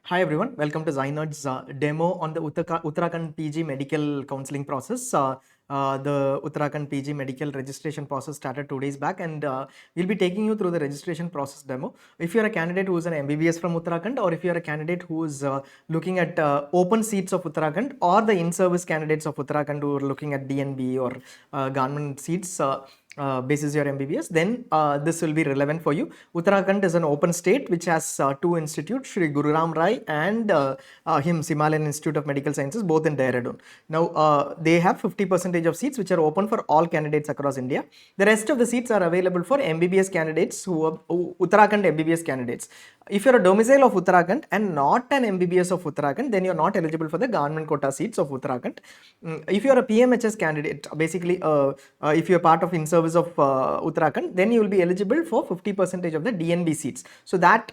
Hi everyone, welcome to ZyNerd's demo on the Uttarakhand PG medical counseling process. The Uttarakhand PG medical registration process started 2 days back, and we'll be taking you through the registration process demo. If you're a candidate who is an MBBS from Uttarakhand, or if you're a candidate who is looking at open seats of Uttarakhand, or the in-service candidates of Uttarakhand who are looking at DNB or government seats, basis your MBBS, then this will be relevant for you. Uttarakhand is an open state which has two institutes, Shri Guru Ram Rai and HIMS, Himalayan Institute of Medical Sciences, both in Dehradun. Now, they have 50% of seats which are open for all candidates across India. The rest of the seats are available for MBBS candidates who are Uttarakhand MBBS candidates. If you're a domicile of Uttarakhand and not an MBBS of Uttarakhand, then you're not eligible for the government quota seats of Uttarakhand. If you're a PMHS candidate, basically if you're part of in-service of Uttarakhand, then you will be eligible for 50% of the DNB seats. So that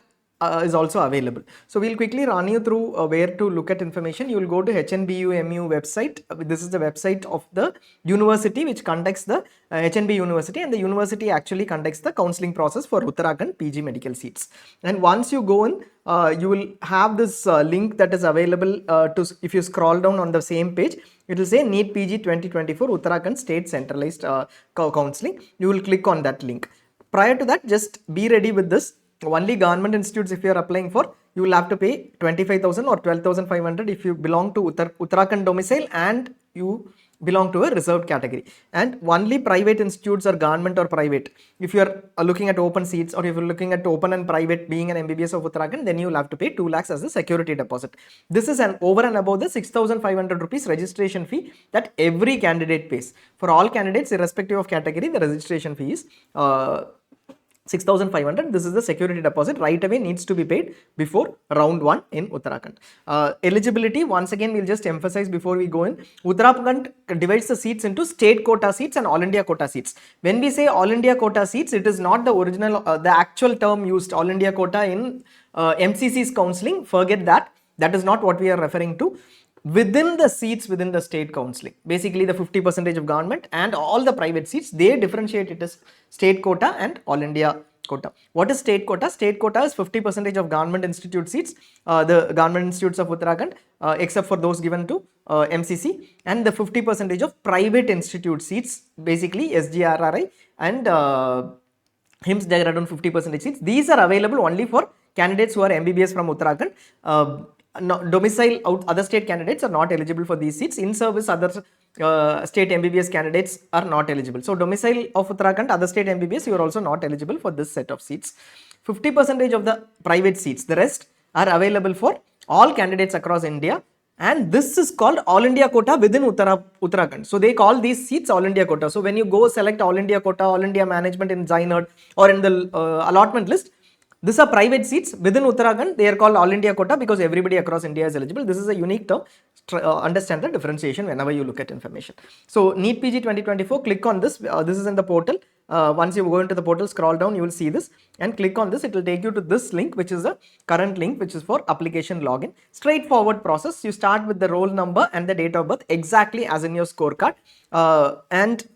is also available. So we'll quickly run you through where to look at information. You will go to HNBUMU website. This is the website of the university which conducts the HNB University, and the university actually conducts the counseling process for Uttarakhand PG medical seats. And once you go in, you will have this link that is available if you scroll down on the same page, it will say NEET PG 2024 Uttarakhand State Centralized Counseling. You will click on that link. Prior to that, just be ready with this. Only government institutes, if you are applying for, you will have to pay 25,000 or 12,500 if you belong to Uttarakhand domicile and you belong to a reserved category. And only private institutes or government or private, if you are looking at open seats or if you're looking at open and private being an MBBS of Uttarakhand, then you will have to pay 2 lakhs as a security deposit. This is an over and above the 6,500 rupees registration fee that every candidate pays. For all candidates, irrespective of category, the registration fee is 6,500. This is the security deposit. Right away needs to be paid before round 1 in Uttarakhand. Eligibility, once again we'll just emphasize before we go in. Uttarakhand divides the seats into state quota seats and all India quota seats. When we say all India quota seats, it is not the original, the actual term used, all India quota in MCC's counseling. Forget that. That is not what we are referring to. Within the seats within the state counseling, basically the 50% of government and all the private seats, they differentiate it as state quota and all India quota. What is state quota? State quota is 50% of government institute seats, the government institutes of Uttarakhand, except for those given to MCC, and the 50% of private institute seats, basically SGRRI and HIMS Dehradun 50% seats. These are available only for candidates who are MBBS from Uttarakhand. Domicile other state candidates are not eligible for these seats. In service other state MBBS candidates are not eligible. So domicile of Uttarakhand, other state MBBS, you are also not eligible for this set of seats. 50% of the private seats, the rest are available for all candidates across India, and this is called all India quota within Uttarakhand. So they call these seats all India quota. So when you go select all India quota, all India management in ZyNerd or in the allotment list, these are private seats within Uttarakhand. They are called all India quota because everybody across India is eligible. This is a unique term. Understand the differentiation whenever you look at information. So NEET PG 2024, click on this. This is in the portal. Once you go into the portal, scroll down, you will see this and click on this. It will take you to this link, which is the current link, which is for application login. Straightforward process. You start with the roll number and the date of birth exactly as in your scorecard, and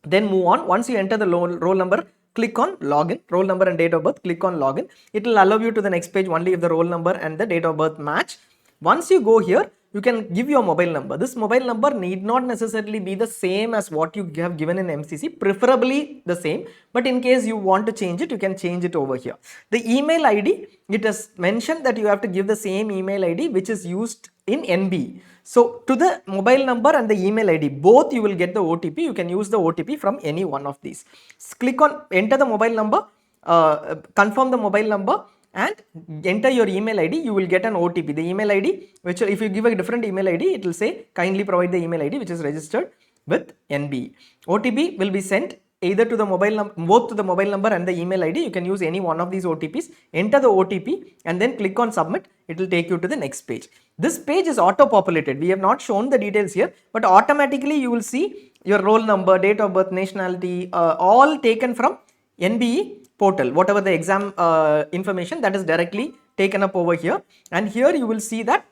then move on. Once you enter the roll number, click on login, roll number and date of birth, click on login. It will allow you to the next page only if the roll number and the date of birth match. Once you go here, you can give your mobile number. This mobile number need not necessarily be the same as what you have given in MCC, preferably the same, but in case you want to change it, you can change it over here. The email ID, it is mentioned that you have to give the same email ID which is used in NB. So to the mobile number and the email ID, both you will get the OTP. You can use the OTP from any one of these. Click on enter the mobile number, confirm the mobile number and enter your email ID. You will get an OTP. The email ID, which if you give a different email ID, it will say kindly provide the email ID which is registered with NB. OTP will be sent either to the mobile number, both to the mobile number and the email ID. You can use any one of these OTPs. Enter the OTP and then click on submit. It will take you to the next page. This page is auto populated. We have not shown the details here, but automatically you will see your roll number, date of birth, nationality, all taken from NBE portal. Whatever the exam information, that is directly taken up over here, and here you will see that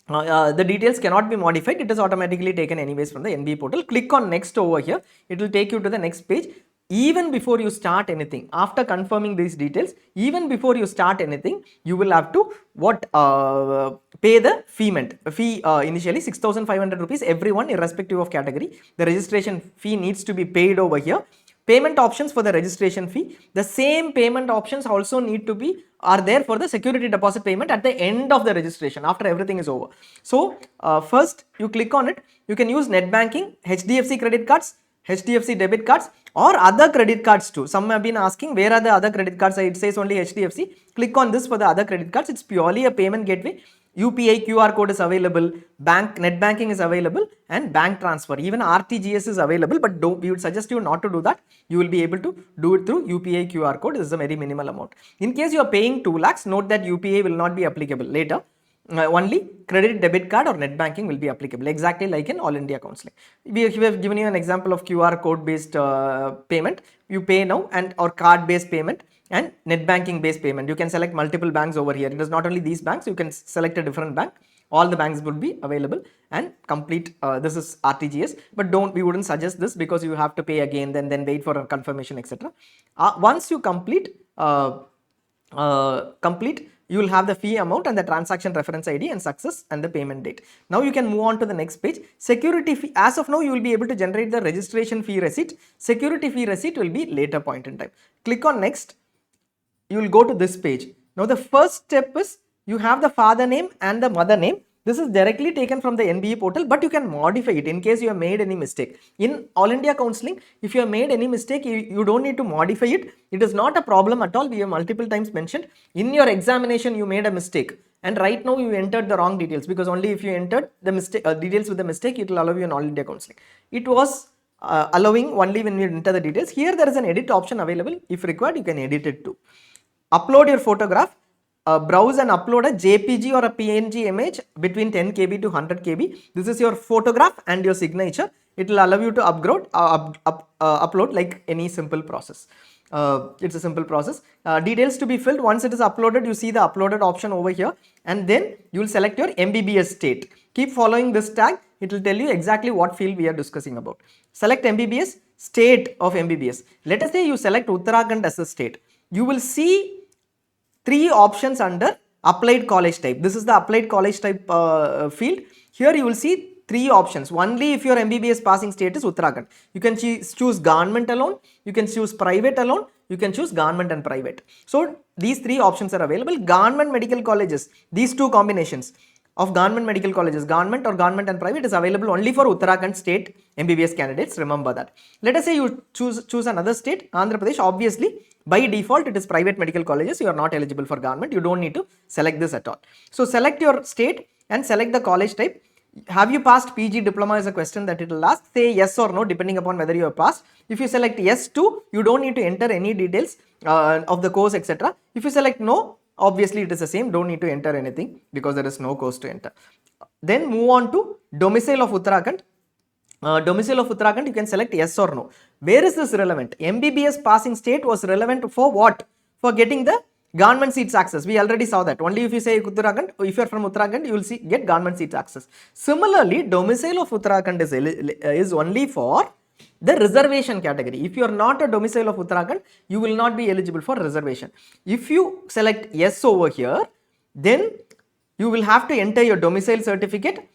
the details cannot be modified. It is automatically taken anyways from the NB portal. Click on next over here. It will take you to the next page. even before you start anything, after confirming these details, even before you start anything, you will have to pay the fee initially 6,500 rupees, everyone irrespective of category. The registration fee needs to be paid over here. Payment options for the registration fee, the same payment options also need to be are there for the security deposit payment at the end of the registration, after everything is over. So first you click on it. You can use net banking, HDFC credit cards, HDFC debit cards, or other credit cards too. Some have been asking where are the other credit cards. It says only HDFC. Click on this for the other credit cards. It's purely a payment gateway. UPI QR code is available, net banking is available, and bank transfer, even RTGS is available, but we would suggest you not to do that. You will be able to do it through UPI QR code. This is a very minimal amount. In case you are paying 2 lakhs, note that UPI will not be applicable later. Only credit, debit card or net banking will be applicable, exactly like in All India Counselling. We have given you an example of QR code based payment. You pay now, and or card based payment and net banking based payment. You can select multiple banks over here. It is not only these banks, you can select a different bank. All the banks would be available and complete. This is RTGS, but we wouldn't suggest this because you have to pay again, then wait for a confirmation, etc. Once you complete, you will have the fee amount and the transaction reference ID and success and the payment date. Now you can move on to the next page. Security fee. As of now, you will be able to generate the registration fee receipt. Security fee receipt will be later point in time. Click on next. You will go to this page. Now the first step is you have the father name and the mother name. This is directly taken from the NBE portal, but you can modify it in case you have made any mistake. In All India Counselling, if you have made any mistake, you don't need to modify it. It is not a problem at all. We have multiple times mentioned. In your examination, you made a mistake, and right now you entered the wrong details, because only if you entered the mistake details with the mistake, it will allow you in All India Counselling. It was allowing only when you enter the details. Here there is an edit option available. If required, you can edit it too. Upload your photograph. Browse and upload a JPG or a PNG image between 10 KB to 100 KB. This is your photograph and your signature. It will allow you to upload like any simple process. It's a simple process. Details to be filled. Once it is uploaded, you see the uploaded option over here, and then you will select your MBBS state. Keep following this tag. It will tell you exactly what field we are discussing about. Select MBBS, state of MBBS. Let us say you select Uttarakhand as a state. You will see 3 options under applied college type. This is the applied college type field. Here you will see 3 options. Only if your MBBS passing state is Uttarakhand. You can choose government alone, you can choose private alone, you can choose government and private. So these 3 options are available. Government medical colleges, these 2 combinations of government medical colleges, government or government and private, is available only for Uttarakhand state MBBS candidates. Remember that. Let us say you choose another state, Andhra Pradesh. Obviously, by default, it is private medical colleges. You are not eligible for government. You don't need to select this at all. So select your state and select the college type. Have you passed PG diploma is a question that it will ask. Say yes or no depending upon whether you have passed. If you select yes to, you don't need to enter any details of the course, etc. If you select no, obviously it is the same. Don't need to enter anything because there is no course to enter. Then move on to domicile of Uttarakhand. Domicile of Uttarakhand, you can select yes or no. Where is this relevant? MBBS passing state was relevant for what? For getting the government seats access. We already saw that. Only if you say Uttarakhand, if you are from Uttarakhand, you will get government seats access. Similarly, domicile of Uttarakhand is only for the reservation category. If you are not a domicile of Uttarakhand, you will not be eligible for reservation. If you select yes over here, then you will have to enter your domicile certificate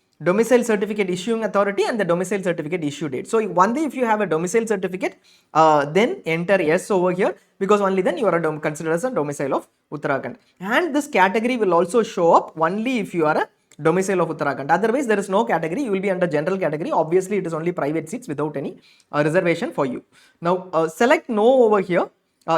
issuing authority and the domicile certificate issue date. So only if you have a domicile certificate, then enter yes over here, because only then you are considered as a domicile of Uttarakhand. And this category will also show up only if you are a domicile of Uttarakhand. Otherwise, there is no category. You will be under general category. Obviously, it is only private seats without any reservation for you. Now, select no over here.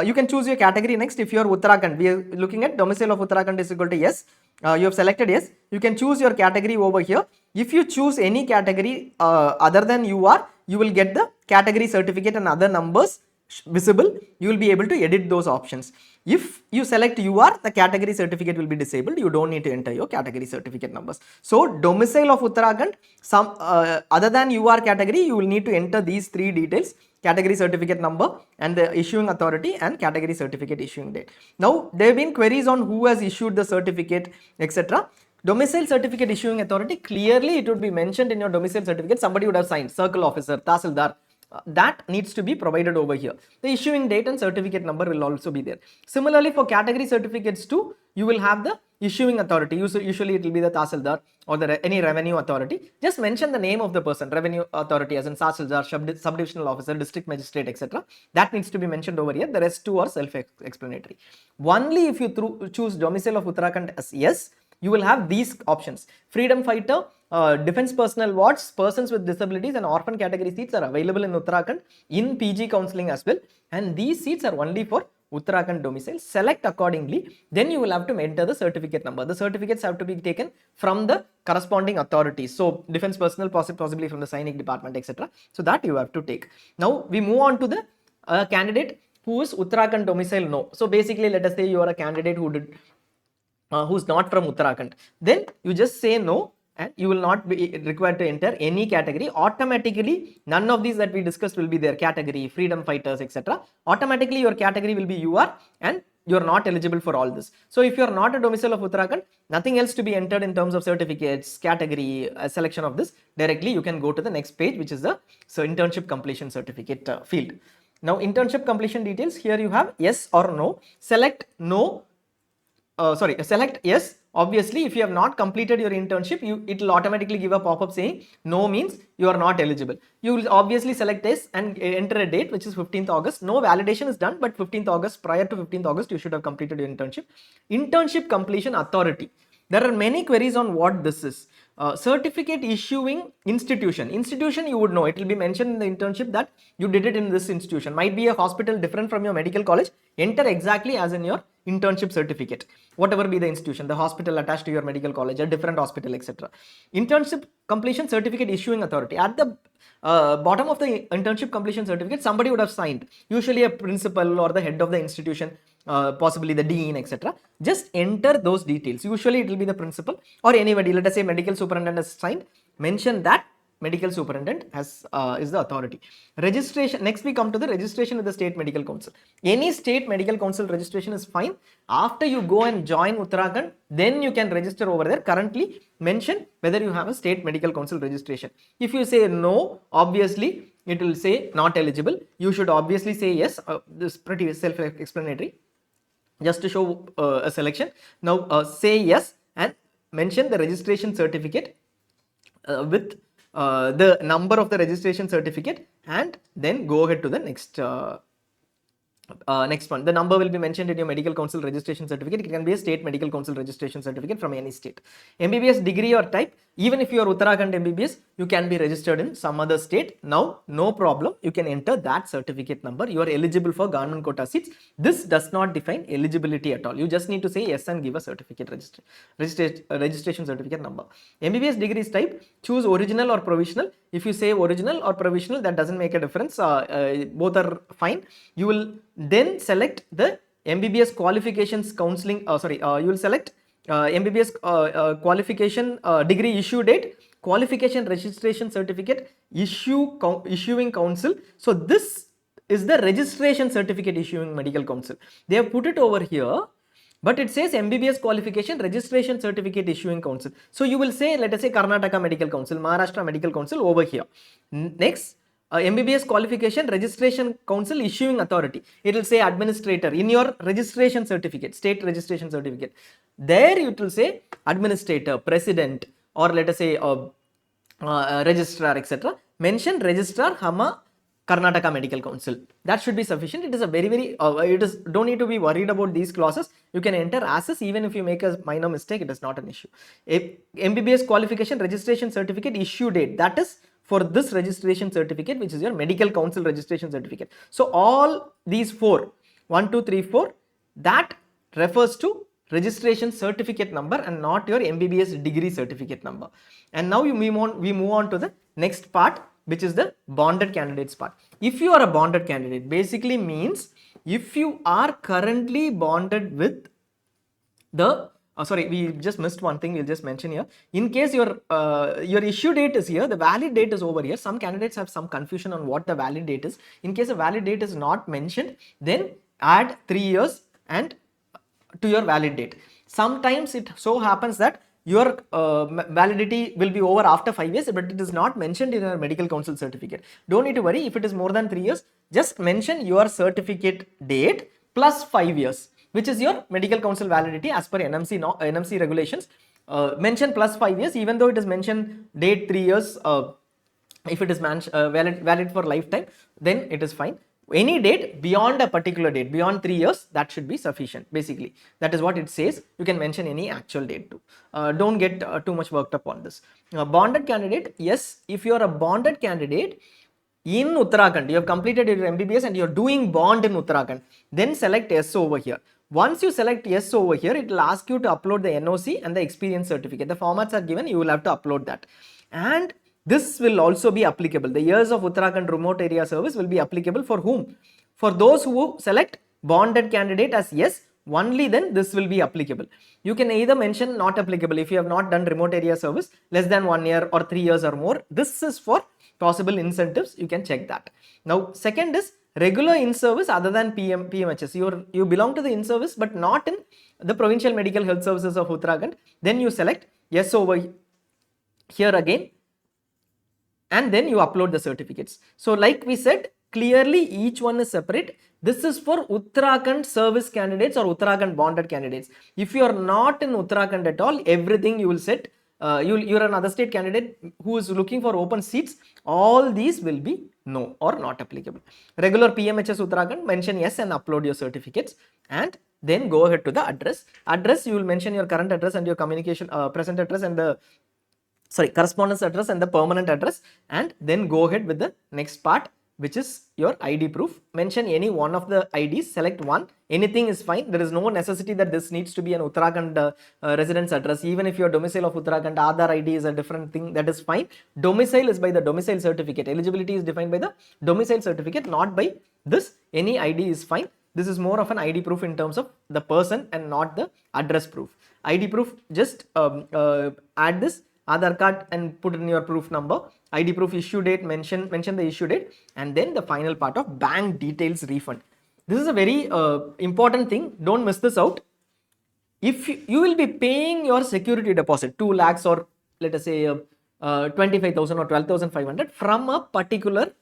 You can choose your category next. If you are Uttarakhand, we are looking at domicile of Uttarakhand is equal to yes. You have selected yes. You can choose your category over here. If you choose any category other than UR, you will get the category certificate and other numbers visible. You will be able to edit those options. If you select UR, the category certificate will be disabled. You don't need to enter your category certificate numbers. So domicile of Uttarakhand, some other than UR category, you will need to enter these 3 details: category certificate number and the issuing authority and category certificate issuing date. Now there have been queries on who has issued the certificate, etc. Domicile certificate issuing authority, clearly it would be mentioned in your domicile certificate. Somebody would have signed, circle officer, Tahsildar, that needs to be provided over here. The issuing date and certificate number will also be there. Similarly, for category certificates too, you will have the issuing authority. Usually it will be the Tahsildar or any revenue authority. Just mention the name of the person, revenue authority as in Tahsildar, subdivisional officer, district magistrate, etc. That needs to be mentioned over here. The rest two are self-explanatory. Only if you choose domicile of Uttarakhand as yes, you will have these options. Freedom fighter, defense personnel wards, persons with disabilities and orphan category seats are available in Uttarakhand in PG counselling as well, and these seats are only for Uttarakhand domicile. Select accordingly, then you will have to enter the certificate number. The certificates have to be taken from the corresponding authorities. So defense personnel possibly from the Sainik department, etc. So that you have to take. Now we move on to the candidate who is Uttarakhand domicile no. So basically, let us say you are a candidate who's not from Uttarakhand. Then you just say no, and you will not be required to enter any category. Automatically, none of these that we discussed will be there. Category, freedom fighters, etc. Automatically, your category will be UR, and you are not eligible for all this. So if you are not a domicile of Uttarakhand, nothing else to be entered in terms of certificates, category, selection of this. Directly, you can go to the next page, which is the internship completion certificate field. Now, internship completion details. Here you have yes or no. Select no. Select yes. Obviously, if you have not completed your internship, it will automatically give a pop-up saying no means you are not eligible. You will obviously select yes and enter a date, which is 15th August. No validation is done, but 15th August, prior to 15th August, you should have completed your internship. Internship completion authority. There are many queries on what this is. Certificate issuing institution. Institution, you would know, it will be mentioned in the internship that you did it in this institution. Might be a hospital different from your medical college. Enter exactly as in your internship certificate. Whatever be the institution, the hospital attached to your medical college, a different hospital, etc. Internship completion certificate issuing authority. At the bottom of the internship completion certificate, somebody would have signed. Usually a principal or the head of the institution, possibly the dean, etc. Just enter those details. Usually it will be the principal or anybody. Let us say medical superintendent has signed. Mention that medical superintendent is the authority. Registration. Next we come to the registration with the state medical council. Any state medical council registration is fine. After you go and join Uttarakhand, then you can register over there. Currently mention whether you have a state medical council registration. If you say no, obviously it will say not eligible. You should obviously say yes. This is pretty self-explanatory. Just to show a selection. Now say yes and mention the registration certificate with the number of the registration certificate, and then go ahead to the next one. The number will be mentioned in your medical council registration certificate. It can be a state medical council registration certificate from any state. MBBS degree or type. Even if you are Uttarakhand MBBS, you can be registered in some other state. Now, no problem. You can enter that certificate number. You are eligible for government quota seats. This does not define eligibility at all. You just need to say yes and give a certificate registration certificate number. MBBS degrees type. Choose original or provisional. If you say original or provisional, that doesn't make a difference. Both are fine. You will then select the MBBS qualifications counseling. You will select MBBS qualification degree issue date, qualification registration certificate, issuing council. So this is the registration certificate issuing medical council. They have put it over here, but it says MBBS qualification registration certificate issuing council. So you will say, let us say Karnataka Medical Council, Maharashtra Medical Council over here. Next, MBBS qualification registration council issuing authority. It will say administrator in your registration certificate, state registration certificate. There it will say administrator, president, or let us say registrar, etc. Mention registrar, Hama, Karnataka Medical Council. That should be sufficient. It is a very don't need to be worried about these clauses. You can enter as is. Even if you make a minor mistake, it is not an issue. MBBS qualification registration certificate issue date, that is for this registration certificate, which is your medical council registration certificate. So all these 4, 1, 2, 3, 4, that refers to registration certificate number and not your MBBS degree certificate number. And now we move on to the next part, which is the bonded candidates part. If you are a bonded candidate, basically means if you are currently bonded with the we just missed one thing. We'll just mention here. In case your issue date is here, the valid date is over here. Some candidates have some confusion on what the valid date is. In case a valid date is not mentioned, then add 3 years and to your valid date. Sometimes it so happens that your validity will be over after 5 years, but it is not mentioned in your medical council certificate. Don't need to worry. If it is more than 3 years, just mention your certificate date plus 5 years, which is your medical council validity as per NMC regulations. Mention plus 5 years, even though it is mentioned date 3 years. If it is valid for lifetime, then it is fine. Any date beyond a particular date, beyond 3 years, that should be sufficient. Basically, that is what it says. You can mention any actual date too. Don't get too much worked up on this. Bonded candidate, yes, if you are a bonded candidate in Uttarakhand, you have completed your MBBS and you are doing bond in Uttarakhand, then select yes over here. Once you select yes over here, it will ask you to upload the NOC and the experience certificate. The formats are given, you will have to upload that. And this will also be applicable. The years of Uttarakhand remote area service will be applicable for whom? For those who select bonded candidate as yes, only then this will be applicable. You can either mention not applicable if you have not done remote area service less than 1 year or 3 years or more. This is for possible incentives. You can check that. Now, second is regular in-service other than PMHS. You belong to the in-service but not in the Provincial Medical Health Services of Uttarakhand. Then you select yes over here again, and then you upload the certificates. So like we said, clearly each one is separate. This is for Uttarakhand service candidates or Uttarakhand bonded candidates. If you are not in Uttarakhand at all, everything you will set. You're another state candidate who is looking for open seats. All these will be no or not applicable. Regular PMHS Uttarakhand, mention yes and upload your certificates, and then go ahead to the address. Address, you will mention your current address and your communication present address and the correspondence address and the permanent address, and then go ahead with the next part, which is your ID proof. Mention any one of the IDs, select one, anything is fine. There is no necessity that this needs to be an Uttarakhand residence address. Even if your domicile of Uttarakhand, Aadhaar ID is a different thing, that is fine. Domicile is by the domicile certificate. Eligibility is defined by the domicile certificate, not by this. Any ID is fine. This is more of an ID proof in terms of the person and not the address proof. ID proof, just add this Aadhaar card and put in your proof number. ID proof issue date, mention the issue date, and then the final part of bank details refund. This is a very important thing. Don't miss this out. If you will be paying your security deposit 2 lakhs or let us say 25,000 or 12,500 from a particular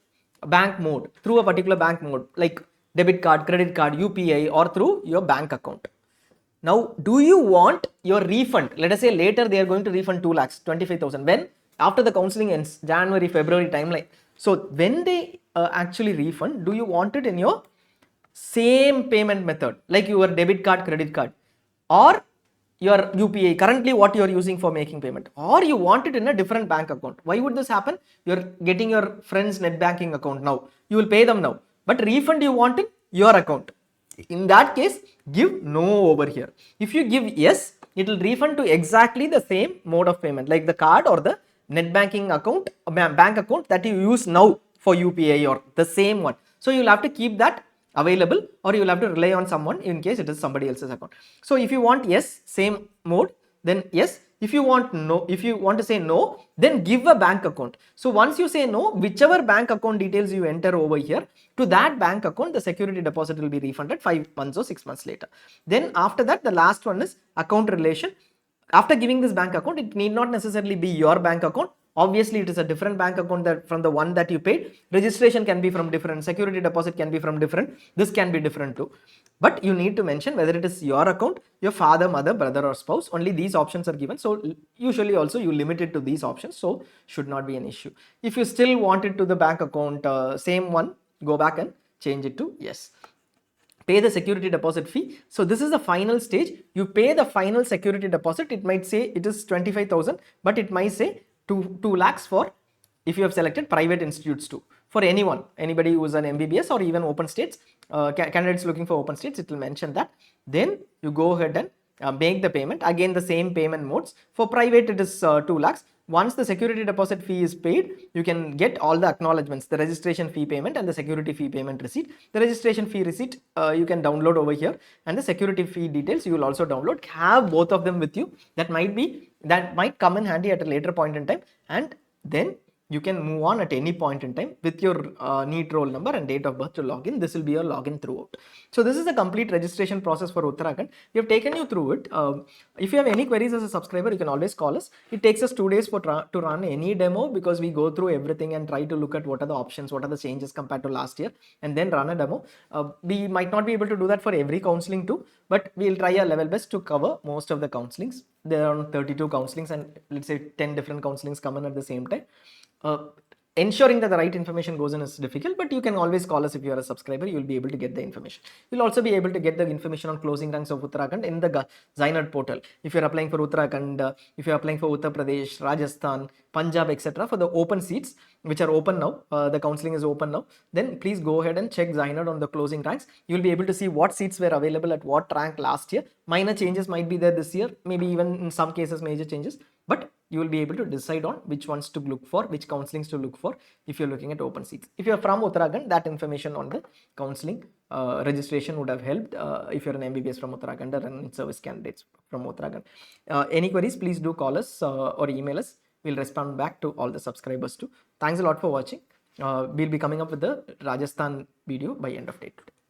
bank mode, through a particular bank mode like debit card, credit card, UPI, or through your bank account. Now, do you want your refund? Let us say later they are going to refund 2 lakhs, 25,000. When? After the counseling ends, January, February timeline. So, when they actually refund, do you want it in your same payment method, like your debit card, credit card, or your UPI, currently what you are using for making payment, or you want it in a different bank account? Why would this happen? You are getting your friend's net banking account now. You will pay them now, but refund you want in your account. In that case, give no over here. If you give yes, it will refund to exactly the same mode of payment, like the card or the net banking account, bank account that you use now for UPI or the same one. So you will have to keep that available, or you will have to rely on someone in case it is somebody else's account. So if you want yes, same mode, then yes. If you want no, if you want to say no, then give a bank account. So once you say no, whichever bank account details you enter over here, to that bank account, the security deposit will be refunded 5 months or 6 months later. Then after that, the last one is account relation. After giving this bank account, it need not necessarily be your bank account. Obviously, it is a different bank account that from the one that you paid. Registration can be from different, security deposit can be from different, this can be different too. But you need to mention whether it is your account, your father, mother, brother or spouse. Only these options are given. So usually also you limit it to these options. So should not be an issue. If you still want it to the bank account, same one, go back and change it to yes. Pay the security deposit fee. So this is the final stage. You pay the final security deposit. It might say it is 25,000, but it might say 2 lakhs for if you have selected private institutes too. For anyone, anybody who is an MBBS or even open states, candidates looking for open states, it will mention that. Then you go ahead and make the payment. Again, the same payment modes. For private, it is 2 lakhs. Once the security deposit fee is paid, you can get all the acknowledgements, the registration fee payment and the security fee payment receipt. The registration fee receipt you can download over here, and the security fee details you will also download. Have both of them with you. That might come in handy at a later point in time, and then you can move on at any point in time with your NEET roll number and date of birth to log in. This will be your login throughout. So this is the complete registration process for Uttarakhand. We have taken you through it. If you have any queries as a subscriber, you can always call us. It takes us 2 days to run any demo, because we go through everything and try to look at what are the options, what are the changes compared to last year, and then run a demo. We might not be able to do that for every counseling too, but we'll try our level best to cover most of the counselings. There are 32 counselings, and let's say 10 different counselings come in at the same time. Ensuring that the right information goes in is difficult, but you can always call us. If you are a subscriber, you will be able to get the information. You'll also be able to get the information on closing ranks of Uttarakhand in the ZyNerd portal. If you're applying for Uttarakhand, if you're applying for Uttar Pradesh, Rajasthan, Punjab, etc., for the open seats which are open now, the counseling is open now, then please go ahead and check ZyNerd on the closing ranks. You'll be able to see what seats were available at what rank last year. Minor changes might be there this year, maybe even in some cases major changes, but you will be able to decide on which ones to look for, which counselings to look for if you're looking at open seats. If you're from Uttarakhand, that information on the counselling registration would have helped if you're an MBBS from Uttarakhand or an service candidates from Uttarakhand. Any queries, please do call us or email us. We'll respond back to all the subscribers too. Thanks a lot for watching. We'll be coming up with the Rajasthan video by end of day today.